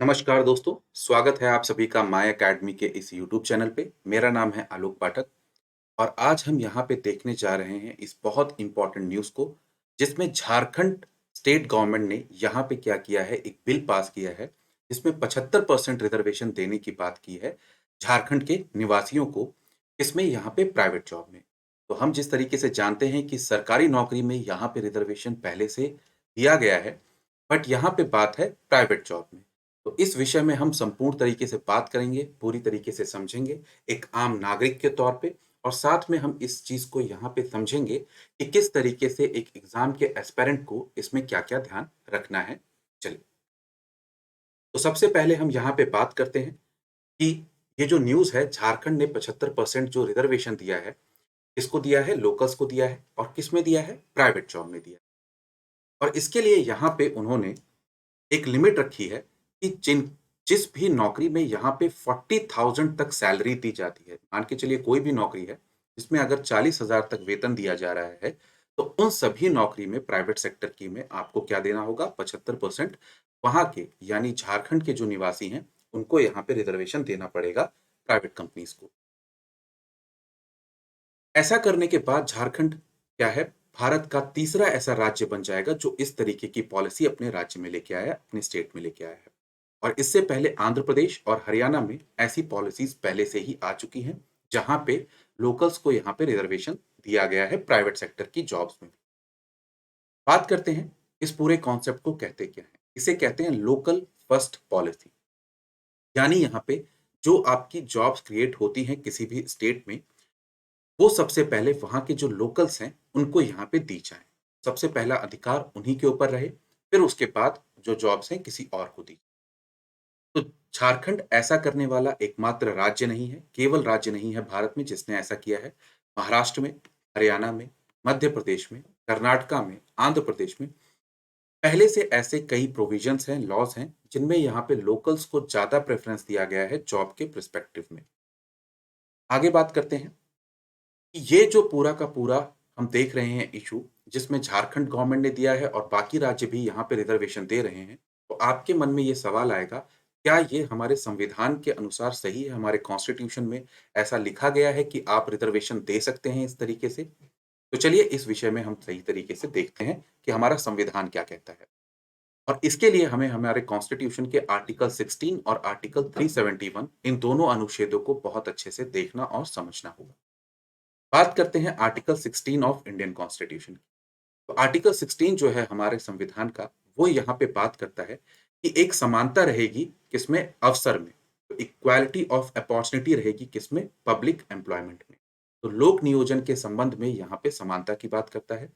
नमस्कार दोस्तों, स्वागत है आप सभी का माय अकेडमी के इस यूट्यूब चैनल पे। मेरा नाम है आलोक पाठक और आज हम यहाँ पे देखने जा रहे हैं इस बहुत इम्पोर्टेंट न्यूज़ को, जिसमें झारखंड स्टेट गवर्नमेंट ने यहाँ पे क्या किया है, एक बिल पास किया है, जिसमें 75% रिजर्वेशन देने की बात की है झारखंड के निवासियों को, इसमें यहाँ पे प्राइवेट जॉब में। तो हम जिस तरीके से जानते हैं कि सरकारी नौकरी में यहाँ पे रिजर्वेशन पहले से दिया गया है, बट यहाँ पे बात है प्राइवेट जॉब में। तो इस विषय में हम संपूर्ण तरीके से बात करेंगे, पूरी तरीके से समझेंगे, एक आम नागरिक के तौर पे, और साथ में हम इस चीज़ को यहाँ पे समझेंगे कि किस तरीके से एक एग्ज़ाम के एस्पिरेंट को इसमें क्या-क्या ध्यान रखना है। चलिए, तो सबसे पहले हम यहाँ पे बात करते हैं कि ये जो न्यूज़ है, झारखंड ने 75% जो रिज़र्वेशन दिया है, किसको दिया है? लोकल्स को दिया है। और किसमें दिया है? प्राइवेट जॉब में दिया है। और इसके लिए यहाँ पे उन्होंने एक लिमिट रखी है कि जिस भी नौकरी में यहाँ पे 40,000 तक सैलरी दी जाती है, मान के चलिए कोई भी नौकरी है, जिसमें अगर 40,000 तक वेतन दिया जा रहा है, तो उन सभी नौकरी में प्राइवेट सेक्टर की में आपको क्या देना होगा? 75% वहाँ के यानी झारखंड के जो निवासी हैं, उनको यहाँ पे रिज़र्वेशन देना पड़ेगा प्राइवेट कंपनीज़ को। ऐसा करने के बाद झारखंड क्या है, भारत का तीसरा ऐसा राज्य बन जाएगा जो इस तरीके की पॉलिसी अपने राज्य में लेके आया है, अपने स्टेट में लेके आया है। और इससे पहले आंध्र प्रदेश और हरियाणा में ऐसी पॉलिसीज पहले से ही आ चुकी हैं, जहां पे लोकल्स को यहाँ पे रिजर्वेशन दिया गया है प्राइवेट सेक्टर की जॉब्स में। बात करते हैं इस पूरे कॉन्सेप्ट को कहते क्या है। इसे कहते हैं लोकल फर्स्ट पॉलिसी। यानी यहाँ पे जो आपकी जॉब्स क्रिएट होती हैं किसी भी स्टेट में, वो सबसे पहले वहाँ के जो लोकल्स हैं, उनको यहाँ पे दी जाएँ। सबसे पहला अधिकार उन्हीं के ऊपर रहे, फिर उसके बाद जो जॉब्स हैं किसी और को दी। तो झारखंड ऐसा करने वाला एकमात्र राज्य नहीं है, केवल राज्य नहीं है भारत में जिसने ऐसा किया है। महाराष्ट्र में, हरियाणा में, मध्य प्रदेश में, कर्नाटका में, आंध्र प्रदेश में पहले से ऐसे कई प्रोविजंस हैं, लॉज़ हैं, जिनमें यहाँ पे लोकल्स को ज़्यादा प्रेफ़रेंस दिया गया है जॉब के पर्सपेक्टिव में। आगे बात करते हैं। ये जो पूरा का पूरा हम देख रहे हैं इश्यू, जिसमें झारखंड गवर्नमेंट ने दिया है और बाकी राज्य भी यहाँ पे रिजर्वेशन दे रहे हैं, तो आपके मन में ये सवाल आएगा, क्या ये हमारे संविधान के अनुसार सही है? हमारे कॉन्स्टिट्यूशन में ऐसा लिखा गया है कि आप रिजर्वेशन दे सकते हैं इस तरीके से? तो चलिए इस विषय में हम सही तरीके से देखते हैं कि हमारा संविधान क्या कहता है। और इसके लिए हमें हमारे कॉन्स्टिट्यूशन के आर्टिकल 16 और आर्टिकल 371 इन दोनों अनुच्छेदों को बहुत अच्छे से देखना और समझना होगा। बात करते हैं आर्टिकल 16 ऑफ इंडियन कॉन्स्टिट्यूशन की। तो आर्टिकल 16 जो है हमारे संविधान का, वो यहाँ पे बात करता है कि एक समानता रहेगी किसमें? अवसर में। तो इक्वालिटी ऑफ अपॉर्चुनिटी रहेगी किसमें? पब्लिक एम्प्लॉयमेंट में। तो लोक नियोजन के संबंध में यहाँ पे समानता की बात करता है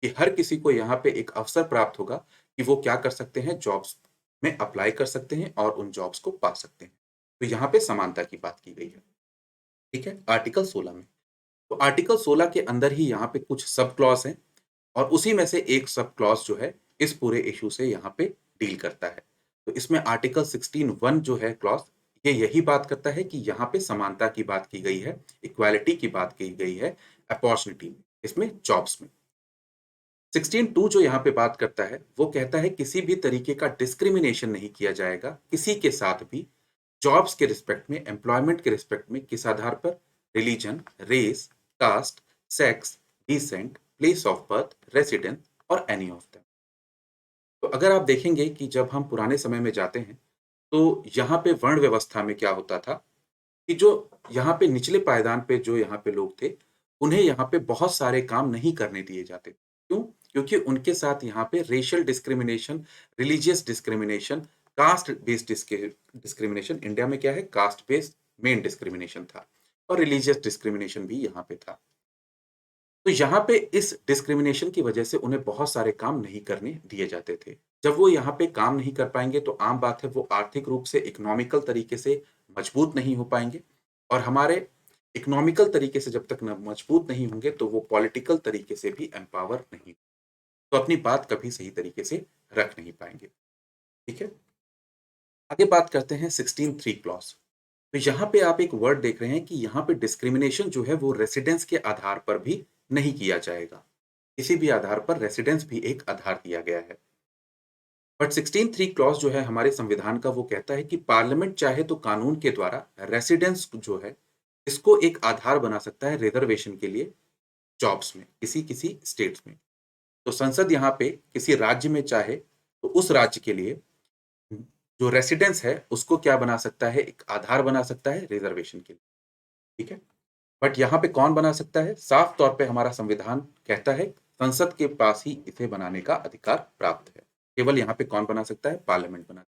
कि हर किसी को यहाँ पे एक अवसर प्राप्त होगा कि वो क्या कर सकते हैं? जॉब्स में अप्लाई कर सकते हैं और उन जॉब्स को पा सकते हैं। तो यहाँ पे समानता की बात की गई है। ठीक है? आर्टिकल 16 में। तो आर्टिकल 16 के अंदर ही यहाँ पे कुछ सब क्लॉज़ हैं और उसी में से एक सब क्लॉज़ जो है, इस पूरे इश्यू से यहाँ पे डील करता है। तो इसमें आर्टिकल 16(1) जो है क्लॉज़, ये यही बात करता है कि यहाँ पे समानता की बात की गई है, इक्वालिटी की बात की गई है, अपॉर्च्युनिटी में, इसमें जॉब्स में। 16(2) जो यहाँ पे बात करता है, वो कहता है किसी भी तरीके का डिस्क्रिमिनेशन नहीं किया जाएगा, किसी के साथ भी, जॉब्स के रिस्पेक्ट में, एम्प्लॉयमेंट के रिस्पेक्ट में, किस आधार पर? Religion, race, caste, sex, descent, place of birth, residence और एनी ऑफ देम। तो अगर आप देखेंगे कि जब हम पुराने समय में जाते हैं, तो यहाँ पे वर्ण व्यवस्था में क्या होता था कि जो यहाँ पे निचले पायदान पे जो यहाँ पे लोग थे, उन्हें यहाँ पे बहुत सारे काम नहीं करने दिए जाते। क्यों? क्योंकि उनके साथ यहाँ पे racial discrimination, religious discrimination, caste based discrimination, India में क्या है? कास्ट बेस्ड मेन डिस्क्रिमिनेशन था और रिलीजियस डिस्क्रिमिनेशन भी यहाँ पे था। तो यहाँ पे इस डिस्क्रिमिनेशन की वजह से उन्हें बहुत सारे काम नहीं करने दिए जाते थे। जब वो यहाँ पे काम नहीं कर पाएँगे तो आम बात है वो आर्थिक रूप से इकोनॉमिकल तरीके से मजबूत नहीं हो पाएँगे और हमारे इकोनॉमिकल तरीके से जब तक न मजबूत नहीं होंगे तो वो पॉलिटिकल तरीके से भी एम्पावर नहीं, तो अपनी बात कभी सही तरीके से रख नहीं पाएँगे। ठीक है? आगे बात करते हैं 16(3) क्लॉज़। तो यहाँ पे आप एक वर्ड देख रहे हैं कि यहाँ पे डिस्क्रिमिनेशन जो है वो रेसिडेंस के आधार पर भी नहीं किया जाएगा। किसी भी आधार पर रेसिडेंस भी एक आधार दिया गया है। बट 16(3) क्लॉज जो है हमारे संविधान का, वो कहता है कि पार्लियामेंट चाहे तो कानून के द्वारा रेसिडेंस जो है, इसको एक आधार बना सकता है रिजर्वेशन के लिए जॉब्स में, किसी-किसी स्टेट्स में। तो संसद यहाँ पे किसी राज्य में चाहे तो उस राज्य के लिए जो रेसिडेंस है उसको क्या बना सकता है, एक आधार बना सकता है रिजर्वेशन के लिए, ठीक है? बट यहाँ पे कौन बना सकता है? साफ तौर पे हमारा संविधान कहता है संसद के पास ही इसे बनाने का अधिकार प्राप्त है। केवल यहाँ पे कौन बना सकता है? पार्लियामेंट बना।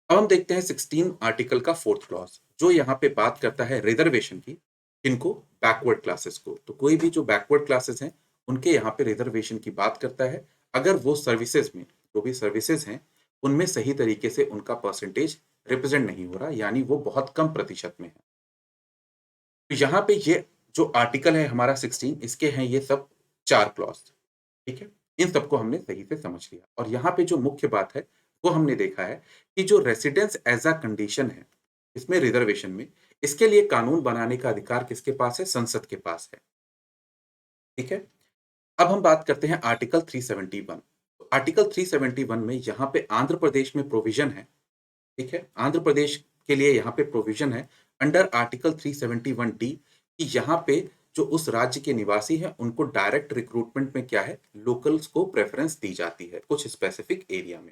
अब हम देखते हैं 16 आर्टिकल का 4th क्लॉज, जो यहाँ पे बात करता है रिजर्वेशन की, किनको? बैकवर्ड क्लासेस को। तो कोई भी जो बैकवर्ड क्लासेस हैं, उनके यहाँ पे रिजर्वेशन की बात करता है, अगर वो सर्विसेज में, जो भी सर्विसेज हैं, उनमें सही तरीके से उनका परसेंटेज रिप्रेजेंट नहीं हो रहा, यानी वो बहुत कम प्रतिशत में है। तो यहाँ पे ये जो आर्टिकल है हमारा 16, इसके हैं ये सब 4 क्लॉज, ठीक है? इन सबको हमने सही से समझ लिया और यहाँ पे जो मुख्य बात है, वो हमने देखा है कि जो रेसिडेंस एज़ अ कंडीशन है, इसमें रिजर्वेशन में, इसके लिए कानून बनाने का अधिकार किसके पास है? संसद के पास है, ठीक है? अब हम बात करते हैं आर्टिकल 371। तो आर्टिकल 371 में यहाँ पे आंध्र प्रदेश में प्रोविज़न है, ठीक है? आंध्र प्रदेश के लिए यहाँ पे प्रोविज़न है अंडर आर्टिकल 371 डी, कि यहाँ पे जो उस राज्य के निवासी हैं, उनको डायरेक्ट रिक्रूटमेंट में क्या है? लोकल्स को प्रेफ़रेंस दी जाती है, कुछ स्पेसिफिक एरिया में।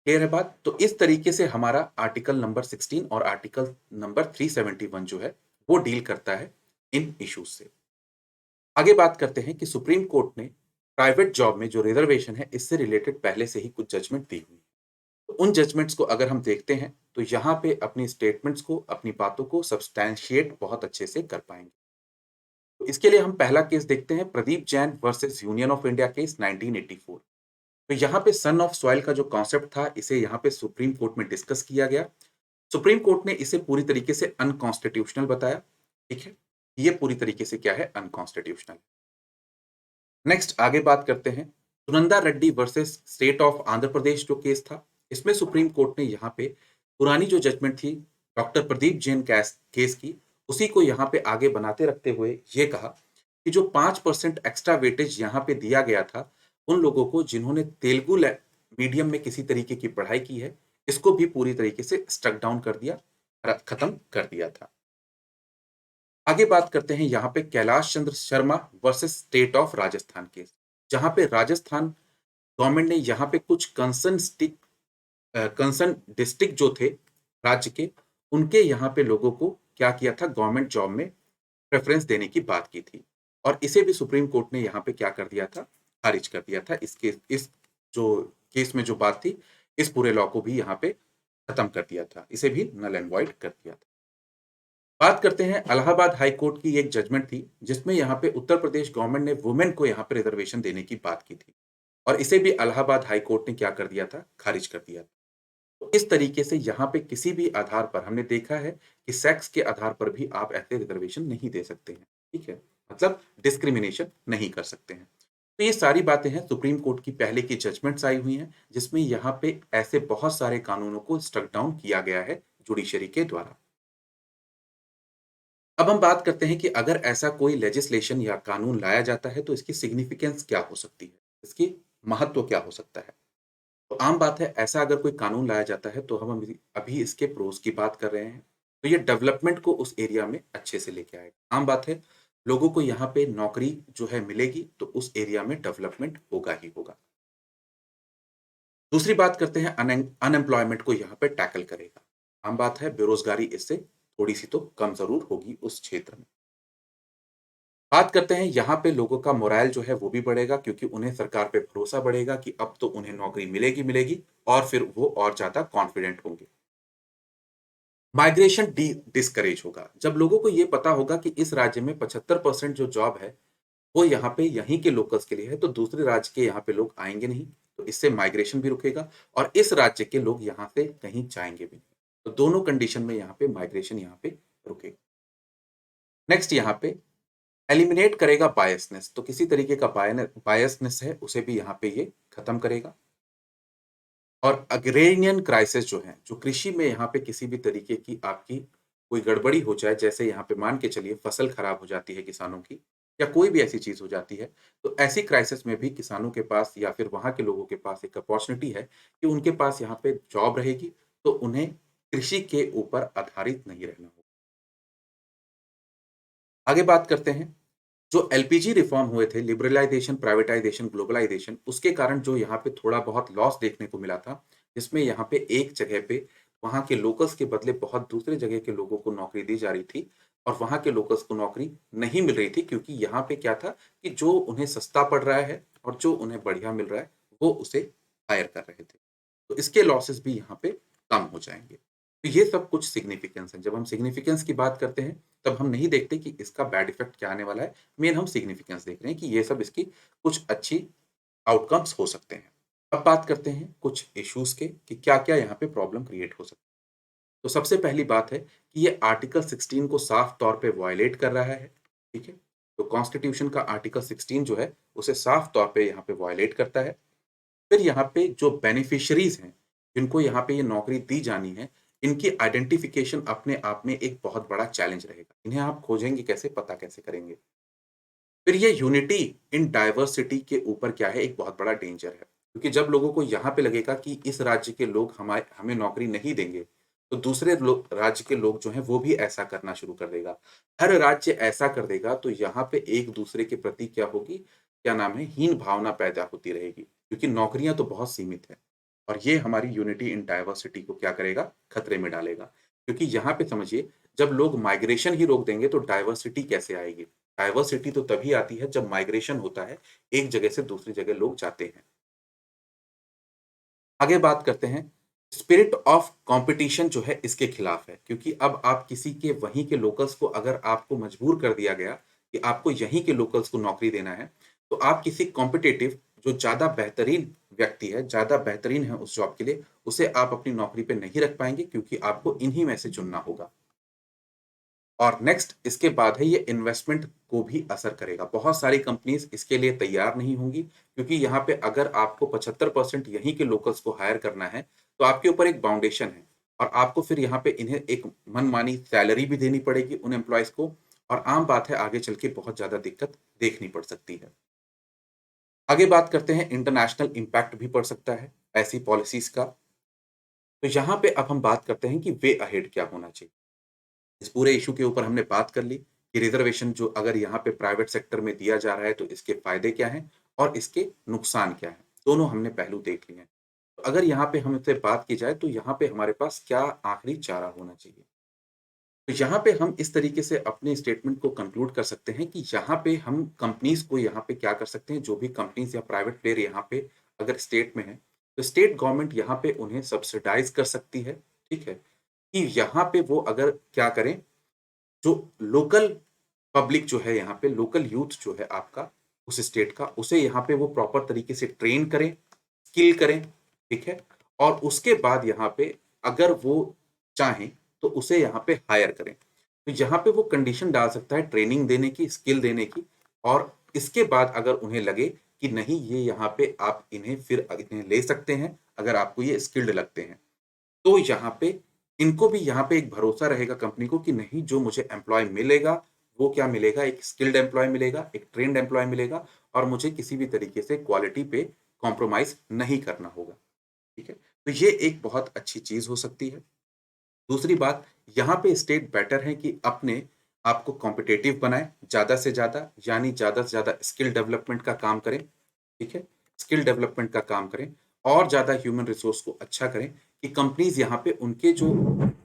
क्लियर है बात? तो इस तरीके से हमारा आर्टिकल नंबर 16 और आर्टिकल नंबर 371 जो है, वो डील करता है इन इश्यूज़ से। आगे बात करते हैं कि सुप्रीम कोर्ट ने प्राइवेट जॉब में जो रिज़र्वेशन है, इससे रिलेटेड पहले से ही कुछ जजमेंट दी हुई है। तो उन जजमेंट्स को अगर हम देखते हैं, तो यहाँ पे अपनी स्टेटमेंट्स को, अपनी बातों को सब्सटैंशिएट बहुत अच्छे से कर पाएँगे। तो इसके लिए हम पहला केस देखते हैं, Pradeep Jain versus union of India case 1984। तो यहाँ पे सन ऑफ सॉइल का जो कॉन्सेप्ट था, इसे यहाँ पे सुप्रीम कोर्ट में डिस्कस किया गया। सुप्रीम कोर्ट ने इसे पूरी तरीके से अनकॉन्स्टिट्यूशनल बताया, ठीक है? ये पूरी तरीके से क्या है? अनकॉन्स्टिट्यूशनल। नेक्स्ट आगे बात करते हैं, Sunanda Reddy versus state of Andhra Pradesh जो केस था, इसमें सुप्रीम कोर्ट ने यहाँ पे पुरानी जो जजमेंट थी डॉक्टर प्रदीप जैन केस की, उसी को यहाँ पे आगे बनाते रखते हुए ये कहा कि जो 5% एक्स्ट्रा वेटेज यहाँ पे दिया गया था उन लोगों को जिन्होंने तेलुगु मीडियम में किसी तरीके की पढ़ाई की है, इसको भी पूरी तरीके से स्ट्रक डाउन कर दिया, खत्म कर दिया था। आगे बात करते हैं यहाँ पे Kailash Chandra Sharma versus state of Rajasthan case, जहाँ पे राजस्थान गवर्नमेंट ने यहाँ पे कुछ कंसर्न डिस्ट्रिक्ट जो थे राज्य के, उनके यहाँ पे लोगों को क्या किया था? गवर्नमेंट जॉब में प्रेफरेंस देने की बात की थी और इसे भी सुप्रीम कोर्ट ने यहाँ पे क्या कर दिया था? खारिज कर दिया था। इस जो केस में जो बात थी, इस पूरे लॉ को भी यहाँ पे खत्म कर दिया था, इसे भी नल एंड वॉइड कर दिया था। बात करते हैं इलाहाबाद हाई कोर्ट की एक जजमेंट थी, जिसमें यहाँ पे उत्तर प्रदेश गवर्नमेंट ने वुमेन को यहाँ पे रिजर्वेशन देने की बात की थी और इसे भी इलाहाबाद हाई कोर्ट ने क्या कर दिया था? खारिज कर दिया था। तो इस तरीके से यहाँ पे किसी भी आधार पर हमने देखा है कि सेक्स के आधार पर भी आप ऐसे रिजर्वेशन नहीं दे सकते हैं, ठीक है? मतलब डिस्क्रिमिनेशन नहीं कर सकते हैं। तो ये सारी बातें हैं सुप्रीम कोर्ट की पहले की जजमेंट्स आई हुई हैं, जिसमें यहाँ पे ऐसे बहुत सारे कानूनों को स्ट्रक डाउन किया गया है जुडिशरी के द्वारा। अब हम बात करते हैं कि अगर ऐसा कोई लेजिस्लेशन या कानून लाया जाता है तो इसकी सिग्निफिकेंस क्या हो सकती है? इसकी महत्व क्या हो सकता है? तो आम बात है, ऐसा अगर कोई कानून लाया जाता है तो हम अभी अभी इसके प्रोस की बात कर रहे हैं। तो ये डेवलपमेंट को उस एरिया में अच्छे से लेके आएगा। आम बात है, लोगों को यहाँ पे नौकरी जो है मिलेगी तो उस एरिया में डेवलपमेंट होगा ही होगा। दूसरी बात करते हैं, अनएम्प्लॉयमेंट को यहाँ पे टैकल करेगा। आम बात है, बेरोजगारी इससे थोड़ी सी तो कम जरूर होगी उस क्षेत्र में। बात करते हैं, यहाँ पे लोगों का मोराल जो है वो भी बढ़ेगा, क्योंकि उन्हें सरकार पे भरोसा बढ़ेगा कि अब तो उन्हें नौकरी मिलेगी मिलेगी और फिर वो और ज़्यादा कॉन्फिडेंट होंगे। माइग्रेशन डिस्करेज होगा। जब लोगों को ये पता होगा कि इस राज्य में 75% जो जॉब है, वो यहाँ पे यहीं के लोकल्स के लिए है, तो दूसरे राज्य के यहाँ पे लोग आएँगे नहीं, तो इससे माइग्रेशन भी रुकेगा और इस राज्य के लोग यहाँ से कहीं जाएँगे भी नहीं। तो दोनों कंडीशन में यहाँ पे माइग्रेशन यहाँ पे रुकेगा। नेक्स्ट यहाँ पे एलिमिनेट करेगा बायसनेस, तो किसी तरीके का बायसनेस है उसे भी यहाँ पे ये खत्म करेगा। और अग्रेरियन क्राइसिस जो है, जो कृषि में यहाँ पे किसी भी तरीके की आपकी कोई गड़बड़ी हो जाए, जैसे यहाँ पे मान के चलिए फसल खराब हो जाती है किसानों की, या कोई भी ऐसी चीज़ हो जाती है, तो ऐसी क्राइसिस में भी किसानों के पास या फिर वहाँ के लोगों के पास एक अपॉर्च्युनिटी है कि उनके पास यहाँ पे जॉब रहेगी, तो उन्हें कृषि के ऊपर आधारित नहीं रहना होगा। आगे बात करते हैं, जो एलपीजी रिफॉर्म हुए थे, लिबरलाइज़ेशन, प्राइवेटाइज़ेशन, ग्लोबलाइज़ेशन, उसके कारण जो यहाँ पे थोड़ा बहुत लॉस देखने को मिला था, जिसमें यहाँ पे एक जगह पे वहाँ के लोकल्स के बदले बहुत दूसरे जगह के लोगों को नौकरी दी जा रही थी और वहाँ के लोकल्स को नौकरी नहीं मिल रही थी क्योंकि यहाँ पे क्या था कि जो उन्हें सस्ता पड़ रहा है और जो उन्हें बढ़िया मिल रहा है, वो उसे हायर कर रहे थे। तो इसके लॉसेस भी यहाँ पे कम हो जाएँगे। तो ये सब कुछ सिग्निफिकेंस है। जब हम सिग्निफिकेंस की बात करते हैं, तब हम नहीं देखते कि इसका बैड इफ़ेक्ट क्या आने वाला है। मेन हम सिग्निफिकेंस देख रहे हैं कि ये सब इसकी कुछ अच्छी आउटकम्स हो सकते हैं। अब बात करते हैं कुछ इश्यूज़ के कि क्या-क्या यहाँ पे प्रॉब्लम क्रिएट हो सकती है। तो सबसे पहली बात है कि ये आर्टिकल 16 को साफ तौर पे वायलेट कर रहा है, ठीक है? तो कॉन्स्टिट्यूशन का आर्टिकल 16 जो है, उसे साफ तौर पे यहाँ पे वायलेट करता है। फिर यहाँ पे जो बेनिफिशियरीज़ हैं, जिनको यहाँ पे ये नौकरी दी जानी है, इनकी आइडेंटिफिकेशन अपने आप में एक बहुत बड़ा चैलेंज रहेगा। इन्हें आप खोजेंगे कैसे, पता कैसे करेंगे? फिर ये यूनिटी इन डाइवर्सिटी के ऊपर क्या है, एक बहुत बड़ा डेंजर है। क्योंकि जब लोगों को यहाँ पे लगेगा कि इस राज्य के लोग हमें नौकरी नहीं देंगे, तो दूसरे राज्य के लोग जो हैं वो भी ऐसा करना शुरू कर देगा। हर राज्य ऐसा कर देगा तो यहाँ पे एक दूसरे के प्रति क्या होगी, क्या नाम है, हीन भावना पैदा होती रहेगी। क्योंकि नौकरियाँ तो बहुत सीमित हैं और ये हमारी यूनिटी इन डाइवर्सिटी को क्या करेगा, खतरे में डालेगा। क्योंकि यहाँ पे समझिए, जब लोग माइग्रेशन ही रोक देंगे तो डाइवर्सिटी कैसे आएगी? डाइवर्सिटी तो तभी आती है जब माइग्रेशन होता है, एक जगह से दूसरी जगह लोग जाते हैं। आगे बात करते हैं, स्पिरिट ऑफ कॉम्पिटिशन जो है इसके खिलाफ है, क्योंकि अब आप किसी के वहीं के लोकल्स को अगर आपको मजबूर कर दिया गया कि आपको यहीं के लोकल्स को नौकरी देना है, तो आप किसी कॉम्पिटिटिव जो ज़्यादा बेहतरीन व्यक्ति है, ज़्यादा बेहतरीन है उस जॉब के लिए, उसे आप अपनी नौकरी पे नहीं रख पाएँगे क्योंकि आपको इन्हीं में से चुनना होगा। और नेक्स्ट इसके बाद है, ये इन्वेस्टमेंट को भी असर करेगा। बहुत सारी कंपनीज़ इसके लिए तैयार नहीं होंगी क्योंकि यहाँ पे अगर आपको 75% यहीं के लोकल्स को हायर करना है, तो आपके ऊपर एक फाउंडेशन है और आपको फिर यहाँ पे इन्हें एक मनमानी सैलरी भी देनी पड़ेगी उन एम्प्लॉइज़ को और आम बात है आगे चल के बहुत ज़्यादा दिक्कत देखनी पड़ सकती है। आगे बात करते हैं, इंटरनेशनल इम्पैक्ट भी पड़ सकता है ऐसी पॉलिसीज़ का। तो यहाँ पे अब हम बात करते हैं कि वे अहेड क्या होना चाहिए। इस पूरे इश्यू के ऊपर हमने बात कर ली कि रिज़र्वेशन जो अगर यहाँ पे प्राइवेट सेक्टर में दिया जा रहा है, तो इसके फ़ायदे क्या हैं और इसके नुकसान क्या हैं? दोनों हमने पहलू देख लिए हैं। तो अगर यहाँ पे हमसे बात की जाए, तो यहाँ पे हमारे पास क्या आखिरी चारा होना चाहिए? तो यहाँ पे हम इस तरीके से अपने स्टेटमेंट को कंक्लूड कर सकते हैं कि यहाँ पे हम कंपनीज़ को यहाँ पे क्या कर सकते हैं, जो भी कंपनीज़ या प्राइवेट प्लेयर यहाँ पे अगर स्टेट में हैं, तो स्टेट गवर्नमेंट यहाँ पे उन्हें सब्सिडाइज़ कर सकती है, ठीक है? कि यहाँ पे वो अगर क्या करें, जो लोकल पब्लिक जो है यहाँ पे, लोकल यूथ जो है आपका उस स्टेट का, उसे यहाँ पे वो प्रॉपर तरीके से ट्रेन करें, स्किल करें, ठीक है? और उसके बाद यहाँ पे अगर वो चाहें, तो उसे यहाँ पे हायर करें। तो यहाँ पे वो कंडीशन डाल सकता है ट्रेनिंग देने की, स्किल देने की और इसके बाद अगर उन्हें लगे कि नहीं, ये यहाँ पे आप इन्हें ले सकते हैं, अगर आपको ये स्किल्ड लगते हैं। तो यहाँ पे इनको भी यहाँ पे एक भरोसा रहेगा कंपनी को कि नहीं, जो मुझे एम्प्लॉयी मिलेगा, वो क्या मिलेगा, एक स्किल्ड एम्प्लॉयी मिलेगा, एक ट्रेन्ड एम्प्लॉयी मिलेगा और मुझे किसी भी तरीके से क्वालिटी पे कॉम्प्रोमाइज़ नहीं करना होगा, ठीक है? तो ये एक बहुत अच्छी चीज़ हो सकती है। दूसरी बात, यहाँ पे स्टेट बेटर है कि अपने आप को कॉम्पिटिटिव बनाएँ, ज़्यादा से ज़्यादा, यानी ज़्यादा से ज़्यादा स्किल डेवलपमेंट का काम करें, ठीक है? स्किल डेवलपमेंट का काम करें और ज़्यादा ह्यूमन रिसोर्स को अच्छा करें कि कंपनीज़ यहाँ पे उनके जो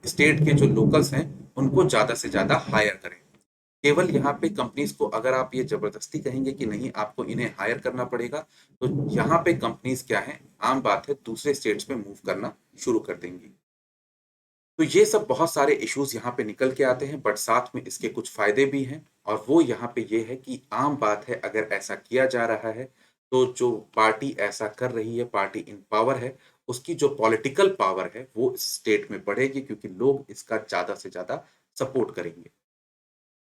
स्टेट के जो लोकल्स हैं, उनको ज़्यादा से ज़्यादा हायर करें। केवल यहाँ पे कंपनीज़ को अगर आप ये ज़बरदस्ती कहेंगे कि नहीं, आपको इन्हें हायर करना पड़ेगा, तो यहाँ पे कंपनीज़ क्या हैं, आम बात है दूसरे स्टेट्स में मूव करना शुरू कर देंगी। तो ये सब बहुत सारे इश्यूज़ यहाँ पे निकल के आते हैं, बट साथ में इसके कुछ फ़ायदे भी हैं और वो यहाँ पे ये है कि आम बात है अगर ऐसा किया जा रहा है, तो जो पार्टी ऐसा कर रही है, पार्टी इन पावर है, उसकी जो पॉलिटिकल पावर है, वो स्टेट में बढ़ेगी क्योंकि लोग इसका ज़्यादा से ज़्यादा सपोर्ट करेंगे।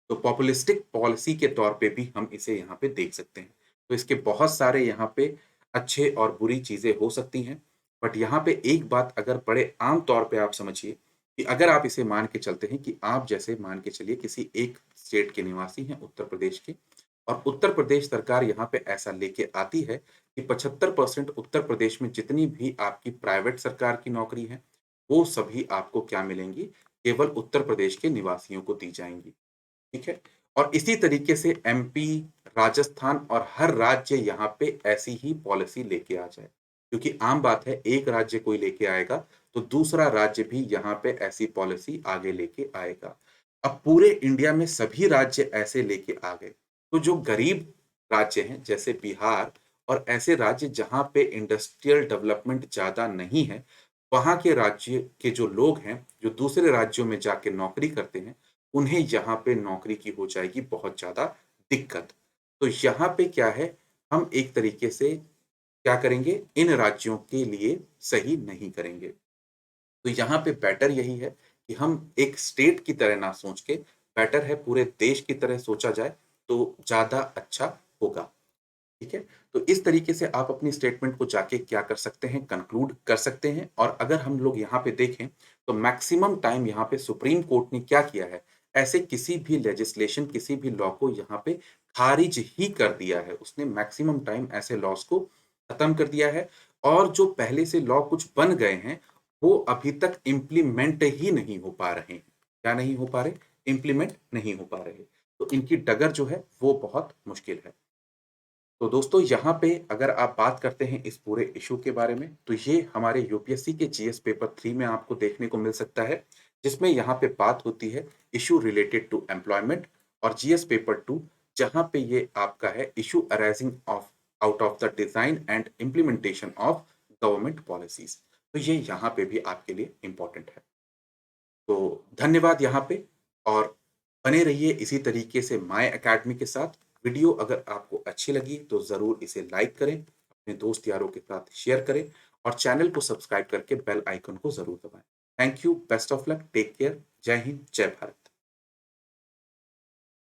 तो पॉपुलिस्टिक पॉलिसी के तौर पे भी हम इसे यहाँ पे देख सकते हैं। तो इसके बहुत सारे यहाँ पे अच्छे और बुरी चीज़ें हो सकती हैं। बट यहाँ पे एक बात अगर बड़े आम तौर पे आप समझिए कि अगर आप इसे मान के चलते हैं कि आप जैसे मान के चलिए किसी एक स्टेट के निवासी हैं उत्तर प्रदेश के और उत्तर प्रदेश सरकार यहाँ पे ऐसा लेके आती है कि 75% उत्तर प्रदेश में जितनी भी आपकी प्राइवेट सरकार की नौकरी है, वो सभी आपको क्या मिलेंगी? केवल उत्तर प्रदेश के निवासियों को दी जाएँगी। ठीक है? और इसी तरीके से एमपी, राजस्थान और हर राज्य यहाँ पे ऐसी ही पॉलिसी लेके आ जाए। क्योंकि आम बात है एक राज्य कोई लेके आएगा, तो दूसरा राज्य भी यहाँ पे ऐसी पॉलिसी आगे लेके आएगा। अब पूरे इंडिया में सभी राज्य ऐसे लेके आ गए, तो जो गरीब राज्य हैं जैसे बिहार और ऐसे राज्य जहाँ पे इंडस्ट्रियल डेवलपमेंट ज़्यादा नहीं है, वहाँ के राज्य के जो लोग हैं, जो दूसरे राज्यों में जाके नौकरी करते हैं, उन्हें यहाँ पे नौकरी की हो जाएगी बहुत ज़्यादा दिक्कत। तो यहाँ पे क्या है, हम एक तरीके से क्या करेंगे, इन राज्यों के लिए सही नहीं करेंगे। तो यहाँ पे बेटर यही है कि हम एक स्टेट की तरह ना सोच के, बेटर है पूरे देश की तरह सोचा जाए, तो ज़्यादा अच्छा होगा। ठीक है? तो इस तरीके से आप अपनी स्टेटमेंट को जाके क्या कर सकते हैं, कंक्लूड कर सकते हैं और अगर हम लोग यहाँ पे देखें, तो मैक्सिमम टाइम यहाँ पे सुप्रीम कोर्ट ने क्या किया है, ऐसे किसी भी लेजिस्लेशन, किसी भी लॉ को यहाँ पे खारिज ही कर दिया है। उसने मैक्सिमम टाइम ऐसे लॉज़ को खत्म कर दिया है और जो पहले से लॉ कुछ बन गए हैं, वो अभी तक इम्प्लीमेंट ही नहीं हो पा रहे हैं। क्या नहीं हो पा रहे? इम्प्लीमेंट नहीं हो पा रहे। तो इनकी डगर जो है, वो बहुत मुश्किल है। तो दोस्तों यहाँ पे अगर आप बात करते हैं इस पूरे इश्यू के बारे में, तो ये हमारे यूपीएससी के जीएस पेपर 3 में आपको देखने को मिल सकता है, जिसमें यहाँ पे बात होती है इश्यू रिलेटेड टू एम्प्लॉयमेंट और जीएस पेपर 2 जहाँ पे ये आपका है issue arising of out of the design and implementation of government policies. तो ये यहाँ पे भी आपके लिए इम्पोर्टेंट है। तो धन्यवाद यहाँ पे और बने रहिए इसी तरीके से माय अकेडमी के साथ। वीडियो अगर आपको अच्छी लगी तो ज़रूर इसे लाइक करें, अपने दोस्त यारों के साथ शेयर करें और चैनल को सब्सक्राइब करके बेल आइकन को ज़रूर दबाएँ। Thank you, best of luck, take care, जय हिंद, जय भारत।